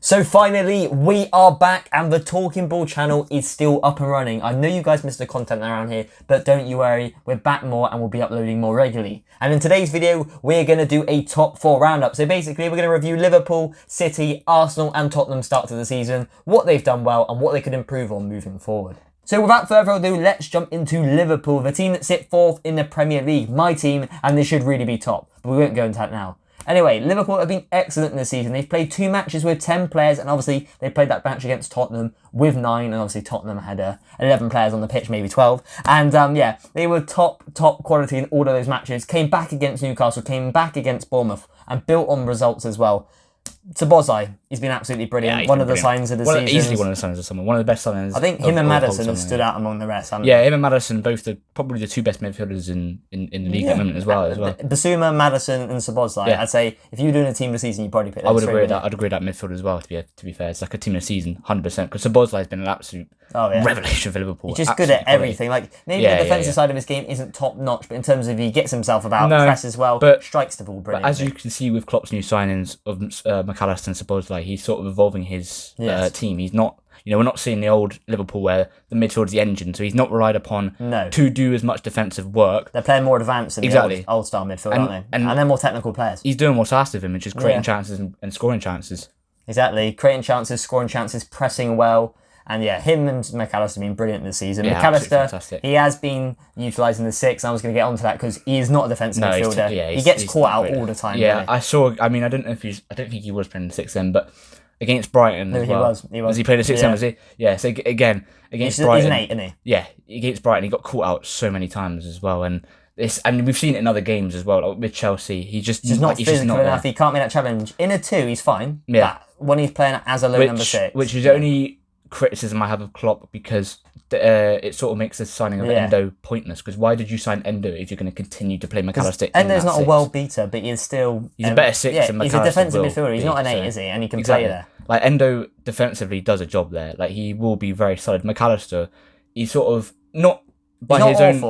So finally, we are back and the Talkin'Ball channel is still up and running. I know you guys missed the content around here, but don't you worry, we're back more and we'll be uploading more regularly. And in today's video, we're going to do a top 4 roundup. So basically, we're going to review Liverpool, City, Arsenal and Tottenham start to the season, what they've done well and what they could improve on moving forward. So without further ado, let's jump into Liverpool, the team that sit 4th in the Premier League, my team, and they should really be top, but we won't go into that now. Anyway, Liverpool have been excellent this season. They've played 2 matches with 10 players, and obviously they played that match against Tottenham with 9, and obviously Tottenham had 11 players on the pitch, maybe 12. And yeah, they were top quality in all of those matches. Came back against Newcastle, came back against Bournemouth, and built on results as well. Szoboszlai, he's been absolutely brilliant. Yeah, One of the signs of the season. Easily one of the signs of summer. One of the best signings. I think him and Maddison have stood out among the rest. Yeah, him and Maddison, both probably the 2 best midfielders in the league at the moment as well. Basuma, Maddison and Szoboszlai. Yeah. I'd say if you were doing a team of the season, you'd probably pick those. I would agree with that. I'd agree with that midfield as well, to be fair. It's like a team of the season, 100%. Because Szoboszlai has been an absolute revelation for Liverpool. He's just good at everything. Like maybe the defensive side of his game isn't top notch, but in terms of he gets himself about, presses well, strikes the ball brilliantly. But as you can see with Klopp's new signings of McAllister and Szoboszlai, he's sort of evolving his team. He's not, we're not seeing the old Liverpool where the midfield's the engine, so he's not relied upon to do as much defensive work. They're playing more advanced than the old style midfield, aren't they? And they're more technical players. He's doing what's asked of him, which is creating chances and scoring chances. Exactly, creating chances, scoring chances, pressing well. And yeah, him and McAllister have been brilliant this season. Yeah, McAllister, he has been utilising the 6, and I was going to get onto that because he is not a defensive midfielder. He gets caught out all the time. Yeah, I don't think he was playing the 6 then, but against Brighton as well. He was. Was he playing the 6 then, was he? Yeah, so again, against Brighton. He's an 8, isn't he? Yeah, against Brighton, he got caught out so many times as well. And we've seen it in other games as well, like with Chelsea. He's just not physical enough. He can't make that challenge. In a 2, he's fine. Yeah. But when he's playing as a low number 6. Which is only criticism I have of Klopp, because it sort of makes the signing of Endo pointless. Because why did you sign Endo if you're going to continue to play McAllister? Endo's not a world beater, but he's still... He's a better 6 than McAllister. He's a defensive midfielder. He's not an 8, is he? And he can play there. Like, Endo defensively does a job there. Like, he will be very solid. McAllister, he's sort of not by his own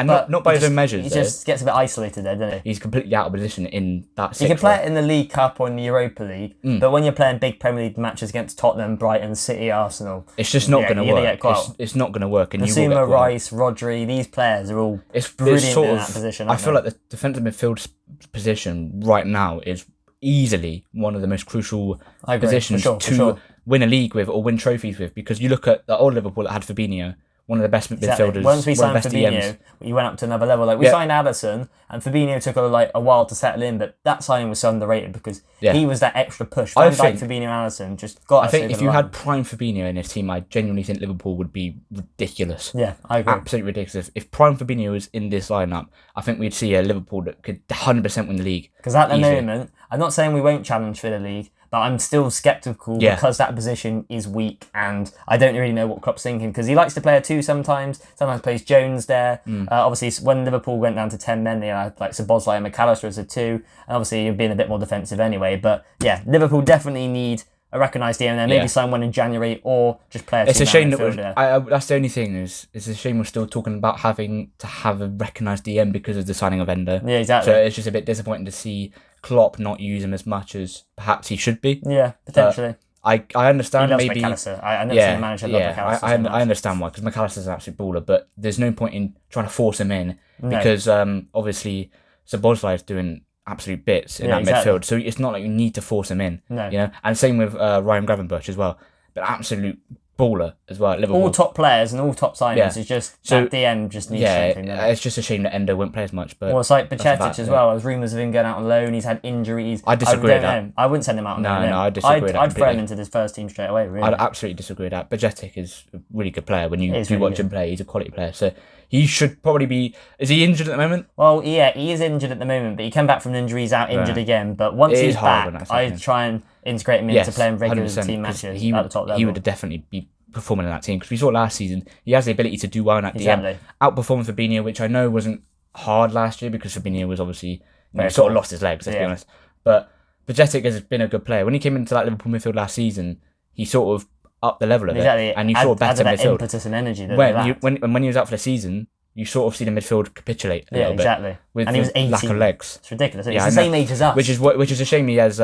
not by his own measures. He just gets a bit isolated there, doesn't he? He's completely out of position in that. You can play it in the League Cup or in the Europa League, but when you're playing big Premier League matches against Tottenham, Brighton, City, Arsenal, it's just not going to work. It's not going to work. And Basuma, Rice, Rodri, these players are all brilliant in that position. I feel like the defensive midfield position right now is easily one of the most crucial positions to win a league with or win trophies with, because you look at the old Liverpool that had Fabinho, one of the best midfielders. Once we signed Fabinho, we went up to another level. Like we signed Alisson, and Fabinho took a while to settle in, but that signing was so underrated because he was that extra push. Van Dijk, Fabinho, and Alisson just got us. I think if you had prime Fabinho in this team, I genuinely think Liverpool would be ridiculous. Yeah, I agree. Absolutely ridiculous. If prime Fabinho was in this lineup, I think we'd see a Liverpool that could 100% win the league. Because at the moment, I'm not saying we won't challenge for the league, but I'm still sceptical because that position is weak, and I don't really know what Klopp's thinking, because he likes to play a 2 sometimes plays Jones there. Obviously, when Liverpool went down to 10 men, they had like Szoboszlai and McAllister as a 2, and obviously you're being a bit more defensive anyway. But yeah, Liverpool definitely need a recognised DM there, maybe sign one in January or just play a 2. It's a shame that that's the only thing, it's a shame we're still talking about having to have a recognised DM because of the signing of Endo. Yeah, exactly. So it's just a bit disappointing to see Klopp not use him as much as perhaps he should be. Yeah, potentially. I understand he loves maybe McAllister. I never seen a manager love McAllister. I understand why, because McAllister's an absolute baller, but there's no point in trying to force him in because obviously Szoboszlai is doing absolute bits in that midfield, so it's not like you need to force him in. No. And same with Ryan Gravenberch as well, but absolute baller as well at Liverpool. All top players and all top signings. It's just that DM just needs something. It's just a shame that Endo won't play as much. But it's like Pochettino as well. There's rumours of him going out on loan. He's had injuries. I disagree with that. I wouldn't send him out on loan. No, I disagree with that. I'd throw him into this first team straight away, really. I'd absolutely disagree with that. Pochettino is a really good player. When you watch him play, he's a quality player. So he should probably be... Is he injured at the moment? Well, yeah, he is injured at the moment, but he came back from an injury, he's out injured again. But once he's back, I'd try and integrate him into playing regular team matches at the top level. He would definitely be performing in that team, because we saw last season he has the ability to do well in that DM. Outperforming Fabinho, which I know wasn't hard last year because Fabinho was obviously sort of lost his legs, let's be honest. But Pochettino has been a good player. When he came into that Liverpool midfield last season, he sort of upped the level of it, and you saw better midfield. Impetus and energy. When he was out for the season, you sort of see the midfield capitulate a little bit. With and he was 18. Lack of legs. It's ridiculous. He's the same age as us. Which is a shame he has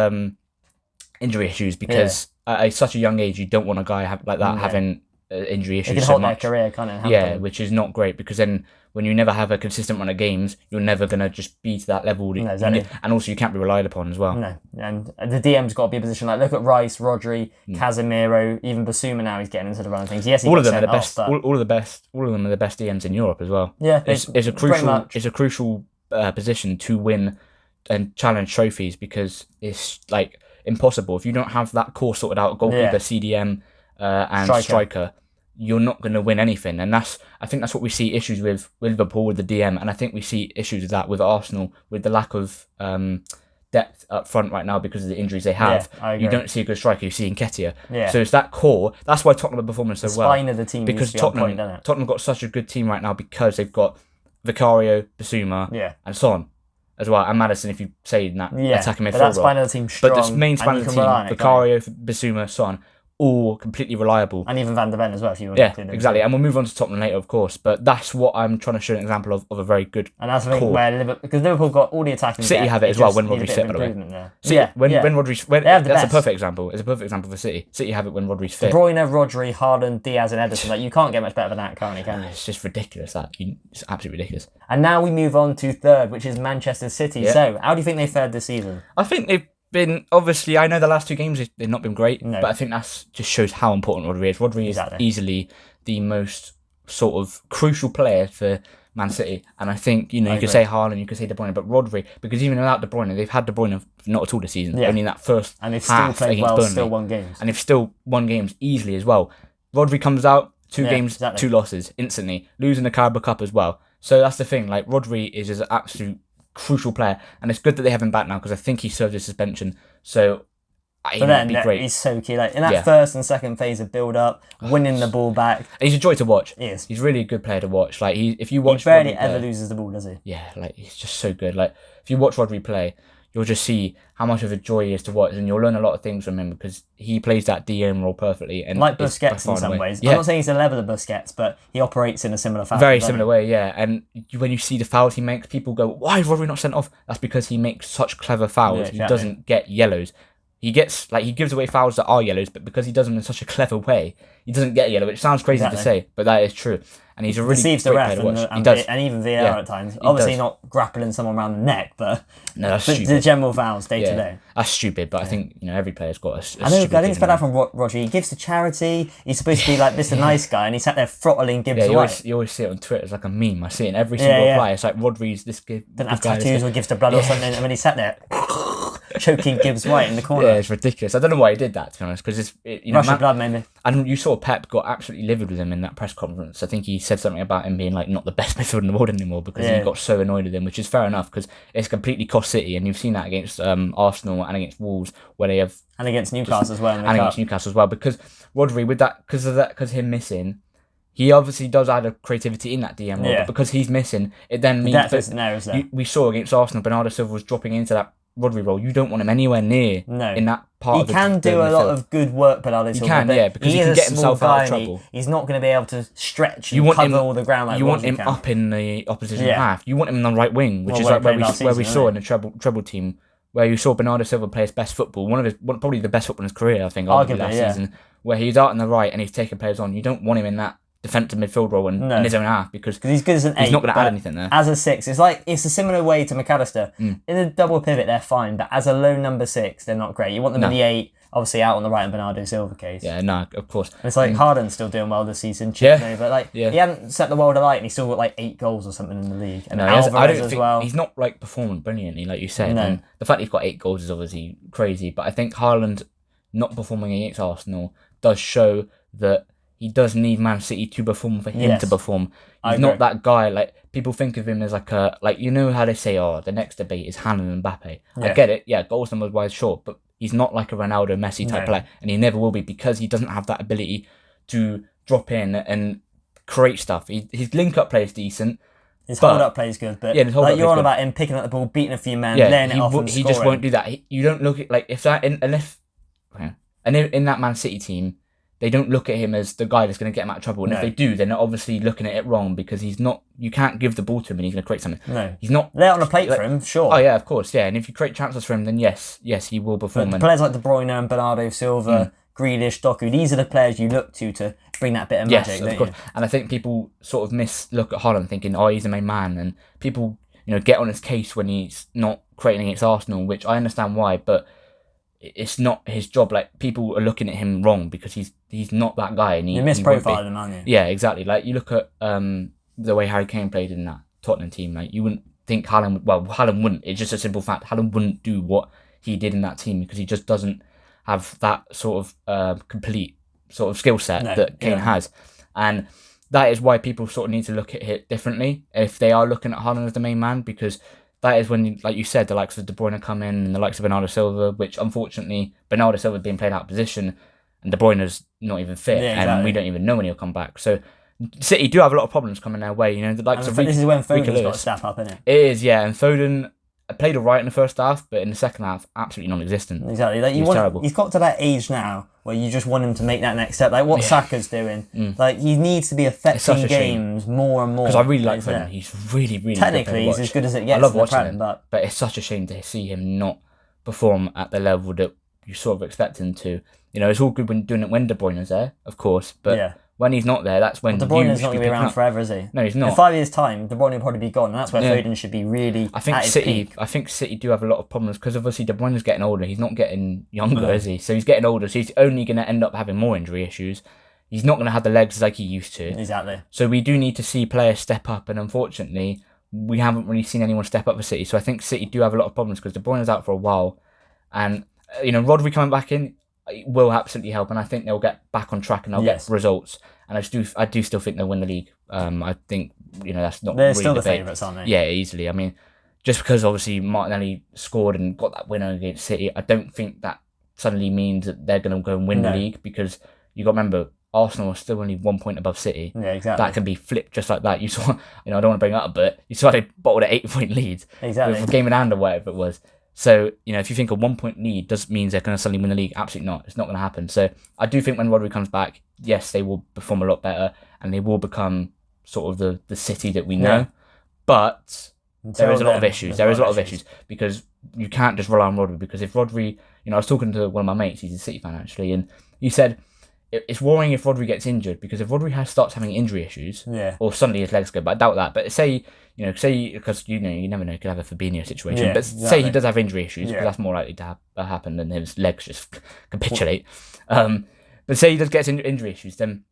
injury issues, because at such a young age, you don't want a guy having injury issues. It can so hold much. their career, can't it? Yeah, which is not great, because then when you never have a consistent run of games, you're never going to just be to that level. No, exactly. And also you can't be relied upon as well. No, and the DM's got to be in a position like, look at Rice, Rodri, Casemiro, even Basuma now, he's getting into the run of things. Yes, all of them are the best. All of them are the best DMs in Europe as well. Yeah, it's a crucial position to win and challenge trophies, because it's like impossible if you don't have that core sorted out, goalkeeper, CDM, and striker. You're not going to win anything, and I think that's what we see issues with Liverpool with the DM, and I think we see issues with that with Arsenal with the lack of depth up front right now because of the injuries they have. Yeah, I agree. You don't see a good striker, you see Nketiah. Yeah. So it's that core. That's why Tottenham are performing so well. The spine of the team because needs to be on point, doesn't it? Tottenham got such a good team right now because they've got Vicario, Basuma, and Son as well, and Maddison if you say that attacking midfield. But that spine of the team strong. But the main spine of the team, Vicario, Basuma, Son, all completely reliable. And even Van de Ven as well, if you want to include him. Exactly. And we'll move on to Tottenham later, of course. But that's what I'm trying to show an example of a very good And that's the thing where because Liverpool got all the attacking. City have it as well when Rodri's fit, by the way. When Rodri's that's a perfect example. It's a perfect example for City. City have it when Rodri's fit. De Bruyne, Rodri, Haaland, Diaz and Ederson. Like, you can't get much better than that, can you? It's just ridiculous. It's absolutely ridiculous. And now we move on to third, which is Manchester City. Yeah. So, how do you think they fared this season? I think they've been, obviously, I know the last two games they've not been great, but I think that just shows how important Rodri is. Rodri is easily the most sort of crucial player for Man City, and I think you could say Haaland, you could say De Bruyne, but Rodri, because even without De Bruyne, they've had De Bruyne not at all this season. Only in that first and they've still played well, Burnley, still won games, and they've still won games easily as well. Rodri comes out, 2 games, 2 losses instantly, losing the Carabao Cup as well. So that's the thing. Like, Rodri is just an absolute crucial player, and it's good that they have him back now because I think he served his suspension. So he might be great. He's so key. Like in that first and second phase of build up, winning the ball back. He's a joy to watch. He is. He's really a good player to watch. Like if you watch, he barely ever loses the ball, does he? Yeah, like he's just so good. Like if you watch Rodri play, you'll just see how much of a joy he is to watch, and you'll learn a lot of things from him because he plays that DM role perfectly. And like Busquets in some ways. I'm not saying he's the level of Busquets, but he operates in a similar fashion. Very similar way, yeah. And when you see the fouls he makes, people go, "Why is Rodri not sent off?" That's because he makes such clever fouls. He doesn't get yellows. He gives away fouls that are yellows, but because he does them in such a clever way, he doesn't get a yellow, which sounds crazy to say, but that is true. And he's a really great player to watch. He does. And even VAR at times. Obviously not grappling someone around the neck, but that's stupid. The general fouls day to day. That's stupid, but I think every player's got a I think it's better from Rodri. He gives to charity. He's supposed to be like Mr. Nice Guy, and he sat there throttling Gibbs away. You always see it on Twitter. It's like a meme. I see it in every single play. It's like Rodri's this guy. Didn't have tattoos or gives to blood or something, and when he sat there choking Gibbs White in the corner. Yeah, it's ridiculous. I don't know why he did that, to be honest, because Russian blood, maybe. And you saw Pep got absolutely livid with him in that press conference. I think he said something about him being like not the best midfielder in the world anymore because he got so annoyed with him, which is fair enough because it's completely cost City, and you've seen that against Arsenal and against Wolves where they have, and against Newcastle as well, against Newcastle as well, because Rodri because him missing. He obviously does add a creativity in that DM role, but because he's missing, it then means that we saw against Arsenal, Bernardo Silva was dropping into that Rodri role. You don't want him anywhere near in that part of the midfield. He can do a lot of good work, Bernardo Silva. He can, because he can get himself out of trouble. He's not going to be able to stretch and cover all the ground like you want him up in the opposition half. You want him on the right wing, which is like where we saw in the treble team, where you saw Bernardo Silva play his best football, probably the best football in his career, I think, arguably last season, where he's out on the right and he's taking players on. You don't want him in that defensive midfield role in his own half because he's good as an 8. He's not going to add anything there. As a 6, it's a similar way to McAllister. In a double pivot, they're fine, but as a low number 6, they're not great. You want them in the 8, obviously out on the right in Bernardo Silva case. Yeah, no, of course. And it's like Harden's still doing well this season, but he hadn't set the world alight, and he still got like 8 goals or something in the league. And Alvarez as well. He's not like performing brilliantly, like you said. No. And the fact he's got 8 goals is obviously crazy, but I think Haaland not performing against Arsenal does show that he does need Man City to perform for him to perform. He's not that guy. Like, people think of him as like how they say, the next debate is Haaland and Mbappe. Yeah. I get it. Yeah, goals numbers wise, sure, but he's not like a Ronaldo, Messi type player, and he never will be because he doesn't have that ability to drop in and create stuff. His link-up play is decent. His hold-up play is good, but like you're on about him picking up the ball, beating a few men, laying it off and he just won't do that. You don't look at, like, if that, in that Man City team, they don't look at him as the guy that's going to get him out of trouble. And if they do, then they're obviously looking at it wrong because he's not. You can't give the ball to him and he's going to create something. No. He's not. Lay it on a plate for him, sure. Oh, yeah, of course, yeah. And if you create chances for him, then yes, he will perform. But players like De Bruyne and Bernardo Silva, Grealish, Doku. These are the players you look to bring that bit of magic. Yes, of course. And I think people sort of look at Haaland thinking, oh, he's the main man, and people get on his case when he's not creating against Arsenal, which I understand why, but it's not his job. Like, people are looking at him wrong because he's not that guy. And you misprofiling him, aren't you? Yeah, exactly. Like, you look at the way Harry Kane played in that Tottenham team. Like, you wouldn't think Haaland wouldn't. It's just a simple fact. Haaland wouldn't do what he did in that team because he just doesn't have that sort of complete sort of skill set that Kane has. And that is why people sort of need to look at it differently if they are looking at Haaland as the main man, because that is when, like you said, the likes of De Bruyne come in and the likes of Bernardo Silva, which unfortunately Bernardo Silva is being played out of position and De Bruyne's not even fit, and we don't even know when he'll come back. So City do have a lot of problems coming their way. The likes of this is when Foden's got to step up, isn't it? It is, yeah. And Foden played all right in the first half, but in the second half, absolutely non-existent. Exactly. Like, terrible. He's got to that age now where you just want him to make that next step. Like what Saka's doing. Like, he needs to be affecting games more and more. Because I really like Foden. He's really, really technically, he's as good as it gets. I love watching him, but it's such a shame to see him not perform at the level that you sort of expect him to. It's all good when doing it when De Bruyne's there, of course, but when he's not there, that's when De Bruyne's not going to be around forever, is he? No, he's not. In 5 years' time, De Bruyne will probably be gone, and that's where Foden should be really I think City do have a lot of problems because obviously De Bruyne's getting older. He's not getting younger, is he? So he's getting older, so he's only going to end up having more injury issues. He's not going to have the legs like he used to. Exactly. So we do need to see players step up, and unfortunately, we haven't really seen anyone step up for City. So I think City do have a lot of problems because De Bruyne's out for a while, and Rodri coming back in will absolutely help, and I think they'll get back on track and they'll get results. And I do still think they'll win the league. I think that's not. They're really still the debate. favourites, aren't they? Yeah, easily. I mean, just because obviously Martinelli scored and got that winner against City, I don't think that suddenly means that they're going to go and win the league, because you got to remember Arsenal are still only 1 point above City. Yeah, exactly. That can be flipped just like that. You saw, I don't want to bring it up, but you saw they bottled an 8-point lead. Exactly. With a game in hand or whatever it was. So, if you think a 1 point lead doesn't mean they're going to suddenly win the league, absolutely not. It's not going to happen. So, I do think when Rodri comes back, yes, they will perform a lot better and they will become sort of the City that we know. Yeah. But there is a lot of issues. There is a lot of issues because you can't just rely on Rodri, because if Rodri, I was talking to one of my mates, he's a City fan actually, and he said it's worrying if Rodri gets injured, because if Rodri starts having injury issues, or suddenly his legs go, but I doubt that. But say because you never know, he could have a Fabinho situation. But say he does have injury issues, because that's more likely to happen than his legs just capitulate. But say he does get injury issues, then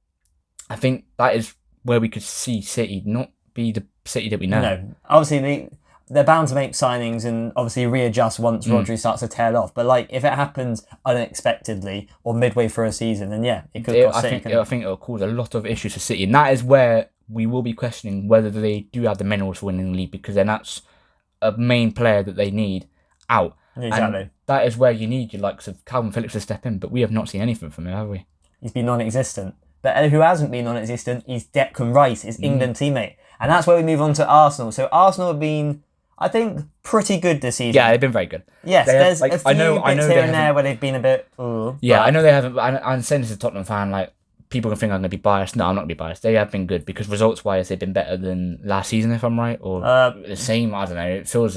I think that is where we could see City not be the City that we know. No, obviously they're bound to make signings and obviously readjust once Rodri starts to tail off. But if it happens unexpectedly or midway through a season, then it could cost City. I think it'll cause a lot of issues for City, and that is where we will be questioning whether they do have the minerals for winning the league, because then that's a main player that they need out. Exactly. And that is where you need your likes of Calvin Phillips to step in, but we have not seen anything from him, have we? He's been non-existent. But who hasn't been non-existent is Declan Rice, his England teammate. And that's where we move on to Arsenal. So Arsenal have been, I think, pretty good this season. Yeah, they've been very good. Yes, there's a few bits here and there where they've been a bit... Yeah, I know they haven't... I'm saying this as a Tottenham fan, people can think I'm going to be biased. No, I'm not going to be biased. They have been good, because results-wise, they've been better than last season, if I'm right, or the same. I don't know. It feels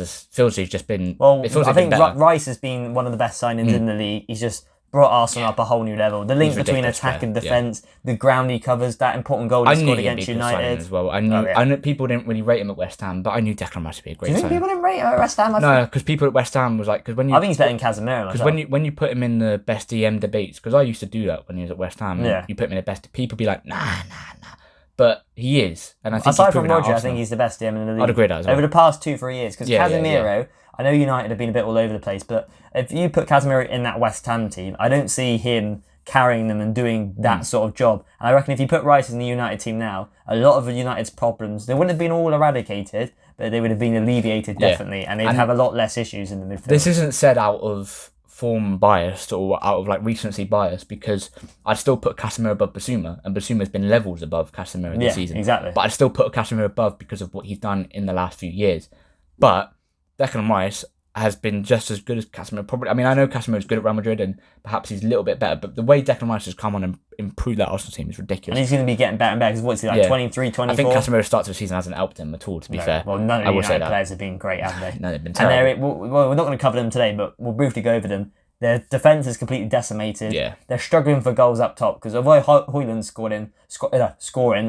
they've just been... Well, I think Rice has been one of the best signings in the league. He's just brought Arsenal up a whole new level. The link between attack and defence, the ground he covers, that important goal he scored against United as well. I knew people didn't really rate him at West Ham, but I knew Declan Rice would be a great signing. Do you think people didn't rate him at West Ham? No, because people at West Ham was like... I think he's better than Casemiro. Because when you put him in the best DM debates, because I used to do that when he was at West Ham, you put him in the best... People be like, nah. But he is. And I think aside from Roger, I think he's the best DM in the league. I'd agree with that as well. Over the past 2-3 years. Because Casemiro... I know United have been a bit all over the place, but if you put Casemiro in that West Ham team, I don't see him carrying them and doing that sort of job. And I reckon if you put Rice in the United team now, a lot of United's problems, they wouldn't have been all eradicated, but they would have been alleviated definitely, and they'd have a lot less issues in the midfield. This isn't said out of form biased or out of recency bias, because I'd still put Casemiro above Basuma, and Basuma's been levels above Casemiro this season. Exactly. But I'd still put Casemiro above because of what he's done in the last few years. But Declan Rice has been just as good as Casemiro. Probably, I mean, I know Casemiro's good at Real Madrid and perhaps he's a little bit better, but the way Declan Rice has come on and improved that Arsenal team is ridiculous. And he's going to be getting better and better, because what's he, 23, 24? I think Casemiro's start of the season hasn't helped him at all, to be fair. Well, none of the United players have been great, have they? No, they've been terrible. And we're not going to cover them today, but we'll briefly go over them. Their defence is completely decimated. Yeah. They're struggling for goals up top because although Højlund's scoring,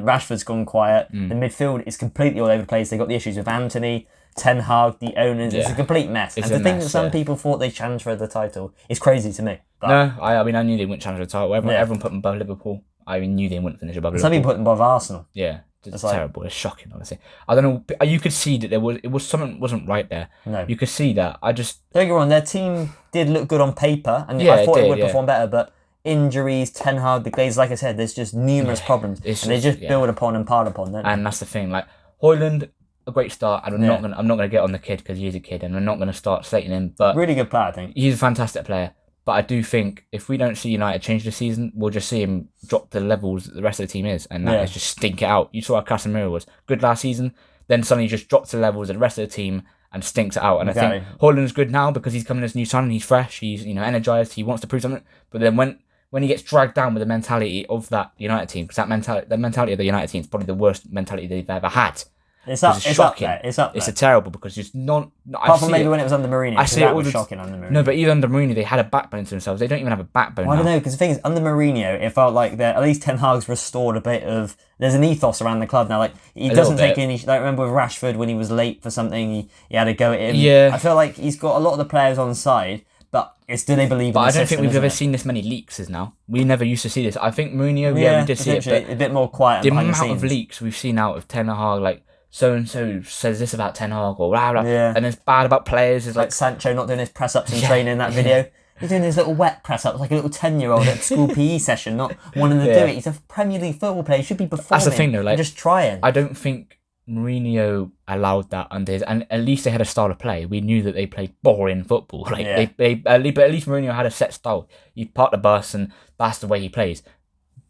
Rashford's gone quiet. The midfield is completely all over the place. They've got the issues with Anthony, Ten Hag, the owners. It's a complete mess. And to think that some people thought they challenged for the title is crazy to me. But no, I mean, I knew they wouldn't challenge the title. Everyone put them above Liverpool. I knew they wouldn't finish above Liverpool. Some people put them above Arsenal. Yeah. It's terrible. It's shocking, honestly. I don't know. You could see that it was something wasn't right there. No. You could see that. Don't get me wrong, their team did look good on paper, and I thought it would perform better, but injuries, Ten Hag, the Glazers, like I said, there's just numerous problems, and they just build upon and pile upon, don't they? And that's the thing. Like Højlund, a great start, and I'm not gonna get on the kid because he's a kid, and I'm not gonna start slating him. But really good player, I think. He's a fantastic player. But I do think if we don't see United change this season, we'll just see him drop the levels that the rest of the team is, and that is just stink it out. You saw how Casemiro was good last season, then suddenly just drops the levels of the rest of the team and stinks it out. And I think Højlund's good now because he's coming as a new signing, he's fresh, he's energized, he wants to prove something. But then when he gets dragged down with the mentality of that United team, because the mentality of the United team is probably the worst mentality they've ever had. It's up there. It's a terrible because it's not. Apart from maybe when it was under Mourinho. I see it was shocking under Mourinho. No, but even under Mourinho, they had a backbone to themselves. They don't even have a backbone. Well, I don't know, because the thing is, under Mourinho, it felt like at least Ten Hag's restored a bit of. There's an ethos around the club now. Like he doesn't take any. Like remember with Rashford when he was late for something, he had a go at him. Yeah. I feel like he's got a lot of the players on side. But it's do they believe in the system? I don't think we've ever seen this many leaks as now. We never used to see this. I think Mourinho, we did see it, but a bit more quiet. The amount of leaks we've seen out of Ten Hag, like so and so says this about Ten Hag or blah blah, and it's bad about players. It's like Sancho not doing his press ups in training in that video. He's doing his little wet press ups like a little 10-year-old at school PE session, not wanting to do it. He's a Premier League football player. He should be performing. That's the thing, though. Like just trying. I don't think Mourinho allowed that under his, and at least they had a style of play. We knew that they played boring football. Like but at least Mourinho had a set style. He parked the bus, and that's the way he plays.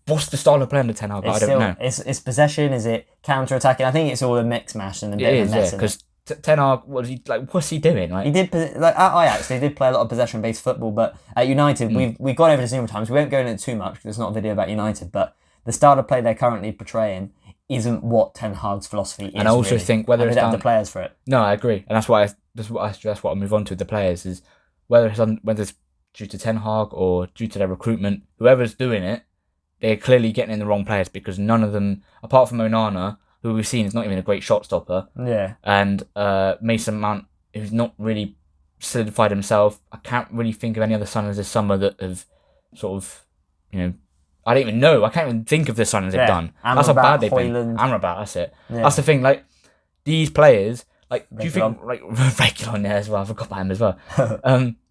What's the style of play under Ten Hag? I don't know. It's possession. Is it counter attacking? I think it's all a mix mash and a bit of a mess. Because Ten Hag, what's he doing? Like he did like at Ajax, they did play a lot of possession based football, but at United we've gone over this numerous times. We won't go into it too much because it's not a video about United, but the style of play they're currently portraying isn't what Ten Hag's philosophy is. And I also think whether it's down the players for it. No, I agree, and that's what I move on to the players is whether it's due to Ten Hag or due to their recruitment. Whoever's doing it, they're clearly getting in the wrong players because none of them, apart from Onana, who we've seen is not even a great shot stopper. Yeah. And Mason Mount, who's not really solidified himself. I can't really think of any other signings this summer that have sort of, I don't even know. I can't even think of the signings they've done. That's how bad they've been. Amrabat, that's it. Yeah. That's the thing. Like these players, like do you think like Regulon there as well? I forgot about him as well.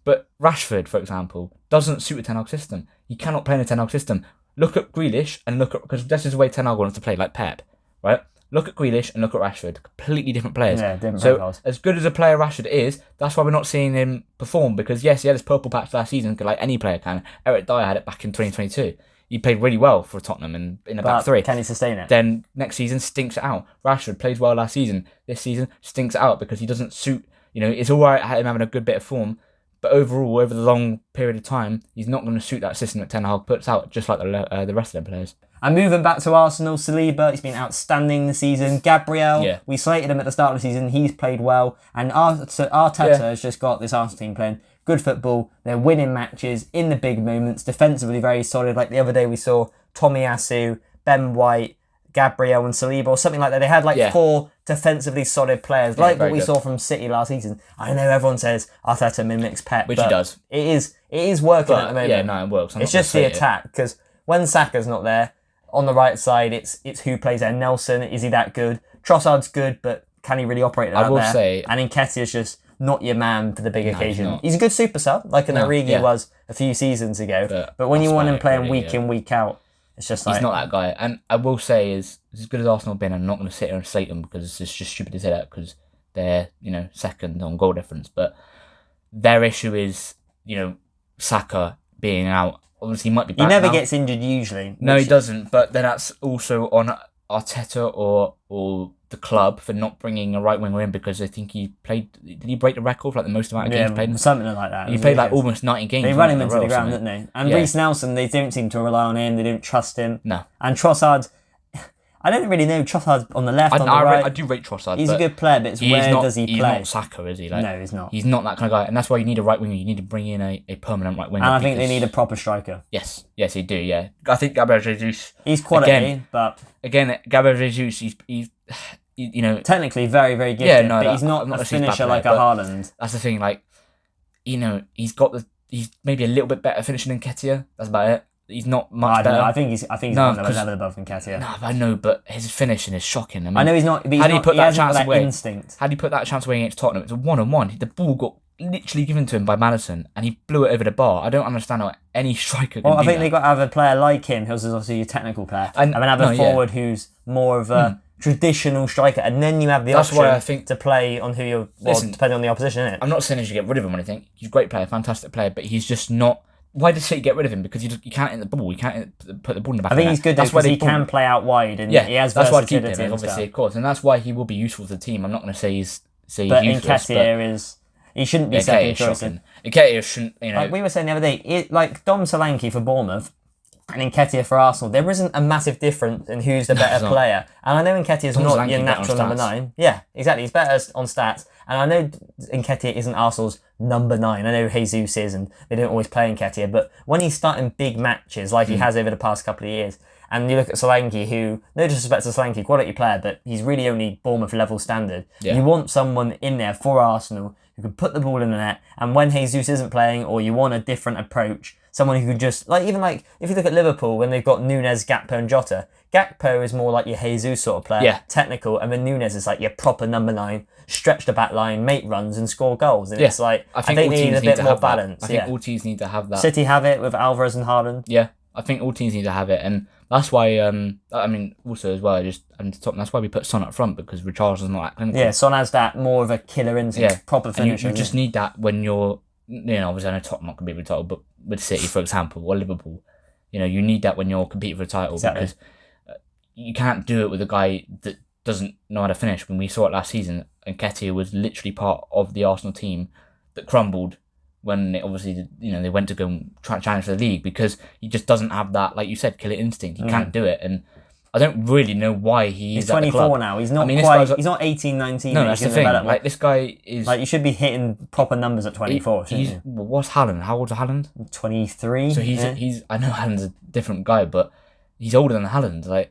But Rashford, for example, doesn't suit a Ten Hag system. He cannot play in a Ten Hag system. Look at Grealish and because this is the way Ten Hag wants to play, like Pep, right? Look at Grealish and look at Rashford. Completely different players. Yeah, different profiles. As good as a player Rashford is, that's why we're not seeing him perform. Because yes, he had his purple patch last season, like any player can. Eric Dyer had it back in 2022. He played really well for Tottenham in the back three. Can he sustain it? Then next season stinks it out. Rashford plays well last season. This season stinks it out because he doesn't suit. It's all right him having a good bit of form, but overall, over the long period of time, he's not going to suit that system that Ten Hag puts out, just like the rest of the players. And moving back to Arsenal, Saliba, he's been outstanding this season. Gabriel, we slated him at the start of the season. He's played well. And Arteta has just got this Arsenal team playing good football. They're winning matches in the big moments. Defensively, very solid. Like the other day, we saw Tomiyasu, Ben White, Gabriel and Saliba or something like that. They had 4 defensively solid players, like what we saw from City last season. I know everyone says Arteta mimics Pep, which he does. It is working at the moment. Yeah, no, it works. It's just the attack, because when Saka's not there, on the right side, it's who plays there. Nelson, is he that good? Trossard's good, but can he really operate out there? I will say, and Nketiah's just not your man for the big occasion. He's a good super sub, like an Origi was a few seasons ago. But when you want him playing week in, week out, it's just like... He's not that guy. And I will say, as good as Arsenal have been, I'm not going to sit here and slate them because it's just stupid to say that because they're, second on goal difference. But their issue is, Saka being out. Obviously, he might be back He never now. gets injured usually. No, he doesn't. But then that's also on Arteta or the club for not bringing a right winger in because I think he played... Did he break the record for the most amount of games played? Something like that. He played almost 90 games. They ran him into the ground, didn't they? And Reece Nelson, they don't seem to rely on him. They don't trust him. No. And Trossard, I don't really know Trossard on the left, on the right. I do rate Trossard. He's a good player, but it's where does he play? He's not Saka, is he? Like, no, he's not. He's not that kind of guy, and that's why you need a right winger. You need to bring in a permanent right winger. And I think they need a proper striker. Yes, they do. Yeah, I think Gabriel Jesus. He's quality, but again, Gabriel Jesus, he's technically very, very gifted, but he's not a finisher like a Haaland. That's the thing. Like, he's maybe a little bit better finishing than Nketiah. That's about it. He's not much better. I think he's one level above Nketiah. No, I know, but his finishing is shocking. I know he's not. But how do you put that chance away? Instinct. How do you put that chance away against Tottenham? It's a 1-on-1. The ball got literally given to him by Maddison, and he blew it over the bar. I don't understand how any striker can do I think that. they got to have a player like him, who's obviously a technical player, and then have a forward who's more of a traditional striker, and then you have the option to play on who you're. Depending on the opposition, isn't it? I'm not saying you should get rid of him or anything. He's a great player, fantastic player, but he's just not. Why did City get rid of him? Because you can't hit the ball. You can't put the ball in the back. I think he's good because he can play out wide, and he has that's why I versatility. keep him, obviously, of course, and that's why he will be useful to the team. I'm not going to say he's but useless. Nketiah he shouldn't be second choice. Nketiah shouldn't. Like we were saying the other day, like Dom Solanke for Bournemouth and Nketiah for Arsenal, there isn't a massive difference in who's the better player. And I know Nketiah is not your natural number 9. Yeah, exactly. He's better on stats. And I know Nketiah isn't Arsenal's number 9. I know Jesus is, and they don't always play Nketiah. But when he's starting big matches, like he has over the past couple of years, and you look at Solanke, who, no disrespect to Solanke, quality player, but he's really only Bournemouth level standard. Yeah. You want someone in there for Arsenal who can put the ball in the net, and when Jesus isn't playing, or you want a different approach, someone who could just, if you look at Liverpool, when they've got Núñez, Gakpo and Jota, Gakpo is more like your Jesus sort of player, technical, and then Núñez is like your proper number 9, stretch the back line, make runs and score goals. And it's like, I think they need a bit more balance. I think all teams need to have that. City have it with Alvarez and Haaland. Yeah, I think all teams need to have it, and that's why, also as well, that's why we put Son up front, because Richarlison's not that clinical. Yeah, Son has that more of a killer instinct, proper finisher. You just need that when you're, obviously I know Tottenham not going to be with the title, but with City, for example, or Liverpool, you need that when you're competing for the title, because you can't do it with a guy that doesn't know how to finish. When we saw it last season, Nketiah was literally part of the Arsenal team that crumbled when they went to go and try and challenge for the league, because he just doesn't have that, like you said, killer instinct. He can't do it, and I don't really know why he's 24 now. He's not he's not 18, 19. No, that's the thing. Like, this guy is you should be hitting proper numbers at 24. What's Haaland? How old's Haaland? 23. So he's. I know Haaland's a different guy, but he's older than Haaland.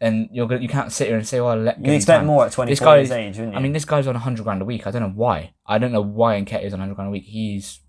And you can't sit here and say, "Oh, you expect more at 24 years age, wouldn't you?" I mean, this guy's on $100,000 a week. I don't know why. Nketiah is on $100,000 a week. He's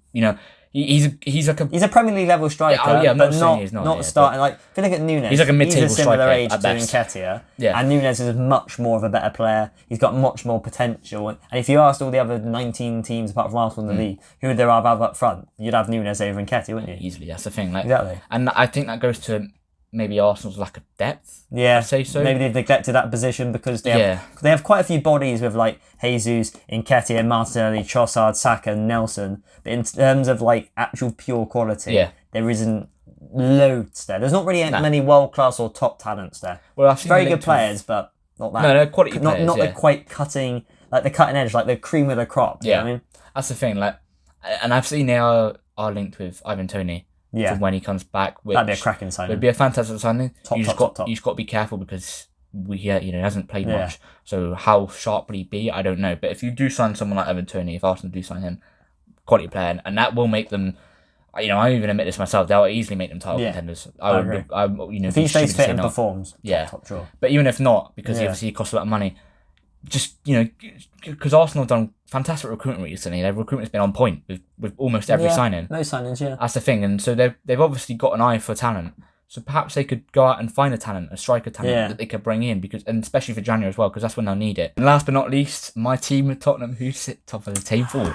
He's like he's a Premier League level striker, but not starting. Like, if you look at Núñez, he's like a mid-table he's a similar striker age at to best. Nketiah, and Núñez is much more of a better player. He's got much more potential. And if you asked all the other 19 teams apart from Arsenal in the league who would there have up front, you'd have Núñez over Nketiah, wouldn't you? Easily, that's the thing. Like, exactly. And I think that goes to maybe Arsenal's lack of depth. Yeah, I'd say so. Maybe they've neglected that position because they have quite a few bodies with like Jesus, Nketiah, Martinelli, Trossard, Saka, Nelson. But in terms of like actual pure quality, there isn't loads there. There's not really many world class or top talents there. Well, I've seen very good players, but not that. No, quality players. Not the quite cutting, like the cutting edge, like the cream of the crop. You know what I mean? That's the thing. Like, and I've seen they are linked with Ivan Toney. From when he comes back, that'd be a cracking signing. It'd be a fantastic signing. You just got to be careful because he hasn't played much. So how sharp will he be? I don't know. But if you do sign someone like Ivan Toney, if Arsenal do sign him, quality player, and that will make them. I even admit this myself. They'll easily make them title contenders. I agree. If he stays fit and performs, top draw. But even if not, because obviously it costs a lot of money. Just because Arsenal have done fantastic recruitment recently. Their recruitment's been on point with almost every signing. No signings, That's the thing, and so they've obviously got an eye for talent. So perhaps they could go out and find a striker talent that they could bring in, and especially for January as well, because that's when they'll need it. And last but not least, my team with Tottenham, who sit top of the table.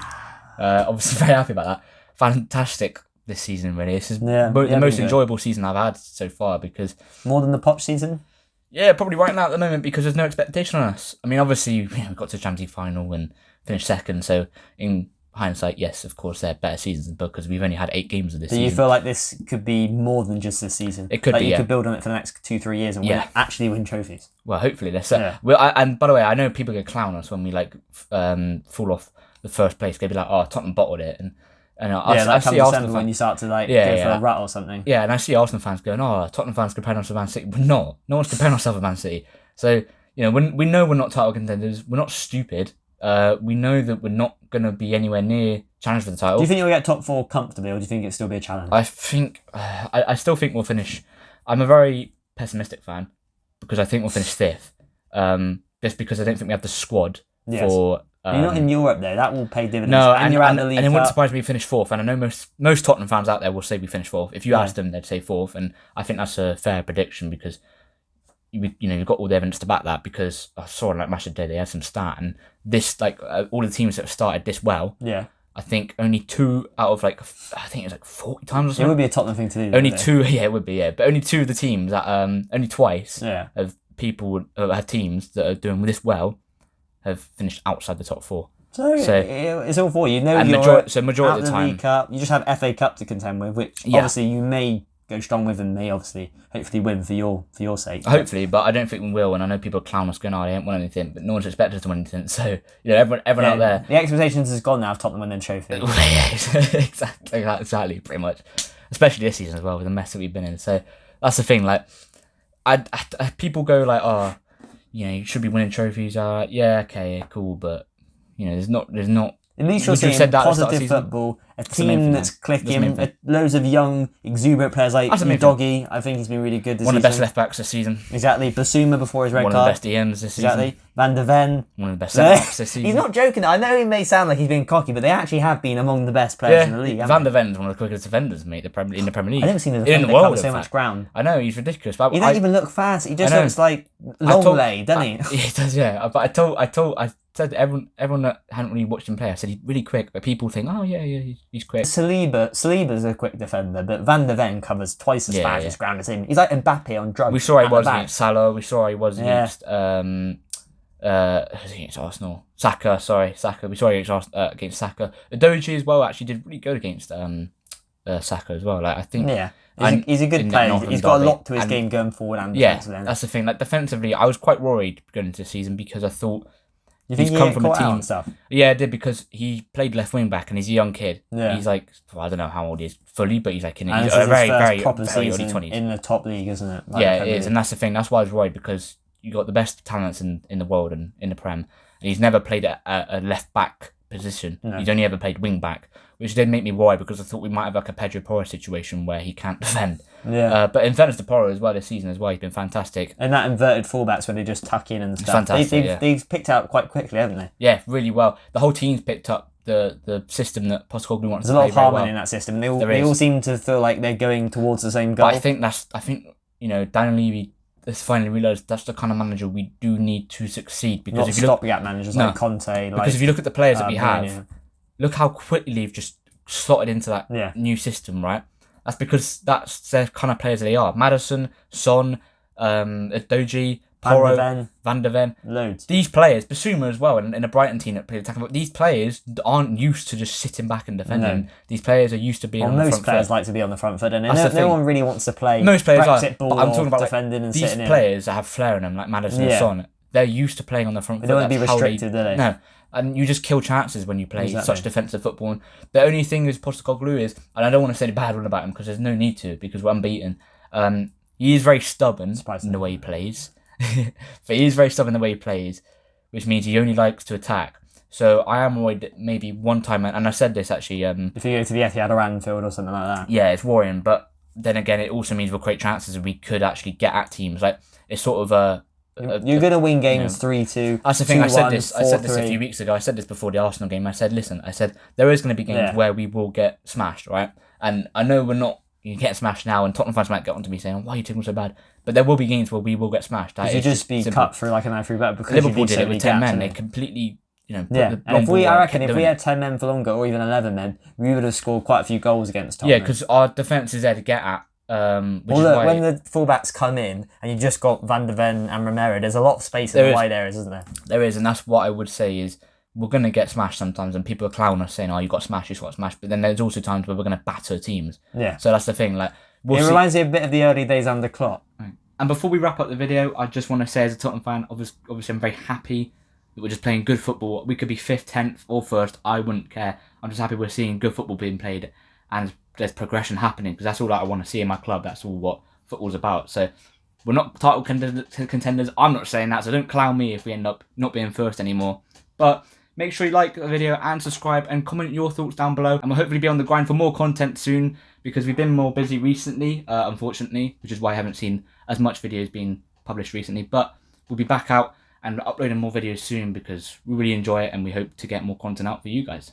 Obviously very happy about that. Fantastic this season, really. This is the most enjoyable season I've had so far, because more than the Poch season. Yeah, probably right now at the moment, because there's no expectation on us. I mean, obviously, we got to the Champions League final and finished second, so in hindsight, yes, of course, they're better seasons, because we've only had 8 games of this season. Do you feel like this could be more than just this season? It could be, you could build on it for the next 2-3 years and actually win trophies. Well, hopefully. And by the way, I know people get clown us when we fall off the first place. They'd be like, oh, Tottenham bottled it. And And that comes December when you start to go for a rut or something. Yeah, and I see Arsenal fans going, "Oh, Tottenham fans comparing us to Man City." We're not. No one's comparing ourselves with Man City. So when we know we're not title contenders, we're not stupid. We know that we're not going to be anywhere near challenge for the title. Do you think you'll get top 4 comfortably, or do you think it'll still be a challenge? I think I still think we'll finish. I'm a very pessimistic fan because I think we'll finish 5th. Just because I don't think we have the squad for. You're not in Europe though. That will pay dividends. No, and you're out the League and it Cup. wouldn't surprise me if we finish 4th. And I know most Tottenham fans out there will say we finish 4th. If you ask them, they'd say 4th, and I think that's a fair prediction because you've got all the evidence to back that. Because I saw like Match of the Day, they had some stat, and this all the teams that have started this well. Yeah. I think only 2 out of I think it was 40 times or something. It would be a Tottenham thing to do. Only 2, it would be, but only 2 of the teams that only twice of people have teams that are doing this well have finished outside the top 4. So it's all for you. And majority of the time, League Cup, you just have FA Cup to contend with, which obviously you may go strong with and may obviously hopefully win for your sake. Hopefully, but I don't think we will. And I know people clown us going, "Oh, they ain't won anything," but no one's expected us to win anything. So everyone out there, the expectations is gone now. If Tottenham win the trophy. exactly, pretty much. Especially this season as well with the mess that we've been in. So that's the thing. Like, people go like, "Oh, you should be winning trophies." Yeah, okay, cool, but there's not. At least you're seeing positive football, a team that's clicking, loads of young, exuberant players like Doggy. I think he's been really good this season. One of the best left backs this season. Exactly. Basuma before his red card. One of the best DMs this season. Exactly. Van de Ven. One of the best centre backs this season. He's not joking. I know he may sound like he's being cocky, but they actually have been among the best players in the league. Van de Ven's one of the quickest defenders, mate, in the Premier League. I've never seen a defender cover so much ground. I know, he's ridiculous. But he doesn't even look fast. He just looks like Longley, doesn't he? He does, yeah. But I said everyone that hadn't really watched him play, I said he's really quick, but people think, "Oh yeah, he's quick." Saliba's a quick defender, but Van de Ven covers twice as fast as ground as him. He's like Mbappe on drugs. We saw he was against Salah. We saw he was against against Arsenal. Saka. We saw he against Saka. Doji as well actually did really good against Saka as well. Like I think. Yeah. He's a good player. He's got a lot to his game going forward and defensively. That's the thing. Like defensively, I was quite worried going into the season because I thought. You think he's come from a team and stuff? Yeah, I did because he played left wing back and he's a young kid. Yeah. He's like, I don't know how old he is fully, but he's like he's a very early 20s. In the top league, isn't it? Like it is, and that's the thing. That's why I was worried because you got the best talents in the world and in the Prem, and he's never played at a left back position. No. He's only ever played wing back, which did make me worry because I thought we might have like a Pedro Porro situation where he can't defend. Yeah. But in fairness to Porro as well this season as well, he's been fantastic. And that inverted fullbacks when they just tuck in and stuff. They've picked out quite quickly, haven't they? Yeah, really well. The whole team's picked up the system that Postecoglou wants to play. There's a lot of harmony in that system. They all seem to feel like they're going towards the same goal. But I think Daniel Levy has finally realised that's the kind of manager we do need to succeed. Because not if you stopgap managers like Conte. Because if you look at the players that we have, look how quickly they've just slotted into that new system, right? That's because that's the kind of players they are. Maddison, Son, Doji, Porro, Van de Ven. Loads. These players, Basuma as well, in a Brighton team that played attacking. But these players aren't used to just sitting back and defending. No. These players are used to being on the front foot. Most players like to be on the front foot, and no one really wants to play most players Brexit ball but I'm talking about defending and these sitting players that have flair in them, like Maddison and Son. They're used to playing on the front foot. They don't want to be restricted, do they? No. And you just kill chances when you play such defensive football. And the only thing is Postecoglou is, and I don't want to say a bad one about him because there's no need to because we're unbeaten. He is very stubborn in the way he plays. But he is very stubborn in the way he plays, which means he only likes to attack. So I am worried that maybe one time, and I said this actually. If you go to the Etihad or Anfield or something like that. Yeah, it's worrying. But then again, it also means we'll create chances and we could actually get at teams. Like it's sort of a. You're going to win games 3-2. That's the thing. I said this a few weeks ago. I said this before the Arsenal game. I said, listen, there is going to be games where we will get smashed, right? And I know we're not getting smashed now, and Tottenham fans might get onto me saying, why are you taking so bad? But there will be games where we will get smashed. You just be cut through like an eye through back because Liverpool did it with 10 men. They completely, and if we had 10 men for longer or even 11 men, we would have scored quite a few goals against Tottenham. Yeah, because our defence is there to get at. When the fullbacks come in and you just got Van de Ven and Romero, there's a lot of space in the wide areas, isn't there? There is, and that's what I would say is we're going to get smashed sometimes, and people are clowning us saying, "Oh, you got smashed, you got smashed." But then there's also times where we're going to batter teams. Yeah. So that's the thing. Like it reminds me a bit of the early days under Klopp. Right. And before we wrap up the video, I just want to say, as a Tottenham fan, obviously I'm very happy that we're just playing good football. We could be 5th, 10th or 1st. I wouldn't care. I'm just happy we're seeing good football being played and there's progression happening, because that's all that I want to see in my club. That's all what football's about. So we're not title contenders. I'm not saying that, so don't clown me if we end up not being 1st anymore. But make sure you like the video and subscribe and comment your thoughts down below. And we'll hopefully be on the grind for more content soon, because we've been more busy recently, unfortunately, which is why I haven't seen as much videos being published recently. But we'll be back out and uploading more videos soon, because we really enjoy it and we hope to get more content out for you guys.